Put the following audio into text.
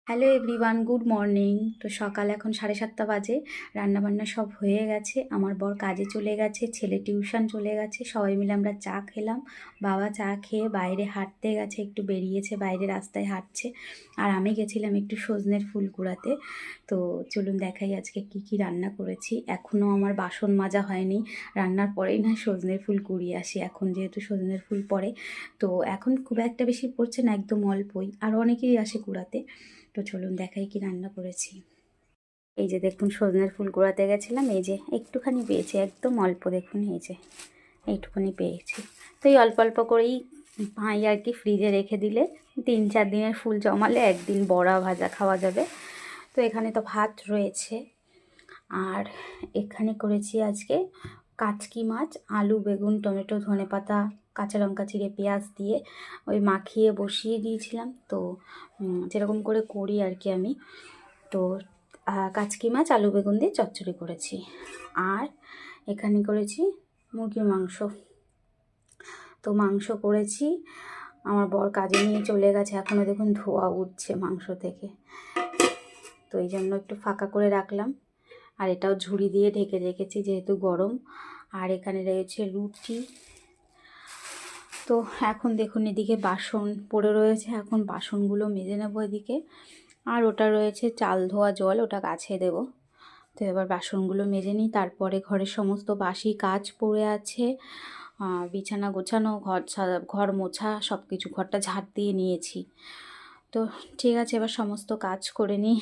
Hello everyone, good morning. তো সকাল এখন 7:30 বাজে। রান্নাবান্না সব হয়ে গেছে, আমার বর কাজে চলে গেছে, ছেলে টিউশন চলে গেছে, সবাই মিলে আমরা চা খেলাম। বাবা চা খেয়ে বাইরে হাঁটতে গেছে, একটু বেরিয়েছে, বাইরে রাস্তায় হাঁটছে। আর আমি গেছিলাম একটু সজনের ফুল কুড়াতে। তো চলুন দেখাই আজকে কি কি রান্না করেছি। এখনও আমার বাসন মাজা হয়নি, রান্নার পরেই না সজনের ফুল কুড়িয়ে আসি, এখন যেহেতু সজনের ফুল পড়ে। তো এখন খুব একটা বেশি পড়ছে না, একদম অল্পই, আর অনেকেই আসে কুড়াতে। তো চলুন দেখাই কি রান্না করেছি। এই যে দেখুন, সজনের ফুল কুড়াতে গেছিলাম, এই যে একটুখানি পেয়েছি, একদম অল্প, দেখুন এই যে এইটুখানি পেয়েছি। তো এই অল্প অল্প করেই পাই আর কি, ফ্রিজে রেখে দিলে 3-4 দিনের ফুল জমালে একদিন বড়া ভাজা খাওয়া যাবে। তো এখানে তো ভাত রয়েছে, আর এখানে করেছি আজকে কাচকি মাছ, আলু, বেগুন, টমেটো, ধনেপাতা, কাঁচা লঙ্কা চিড়ে, পেঁয়াজ দিয়ে ওই মাখিয়ে বসিয়ে দিয়েছিলাম। তো যেরকম করে করি আর কি আমি, তো কাচকি মাছ আলু বেগুন দিয়ে চচ্চড়ি করেছি। আর এখানে করেছি মুরগির মাংস। তো মাংস করেছি, আমার বর কাজে নিয়ে চলে গেছে, এখনও দেখুন ধোয়া উঠছে মাংস থেকে। তো এই জন্য একটু ফাঁকা করে রাখলাম, আর এটাও ঝুড়ি দিয়ে ঢেকে রেখেছি যেহেতু গরম। আর এখানে রয়েছে রুটি। তো এখন দেখুন এদিকে বাসন পড়ে রয়েছে, এখন বাসনগুলো মেজে নেবো এদিকে। আর ওটা রয়েছে চাল ধোয়া জল, ওটা গাছে দেব। তো এবার বাসনগুলো মেজে নিই, তারপরে ঘরের সমস্ত বাসি কাজ পড়ে আছে, বিছানা গোছানো, ঘর মোছা, সব কিছু, ঘরটা ঝাড় দিয়ে নিয়েছি। তো ঠিক আছে, এবার সমস্ত কাজ করে নিই।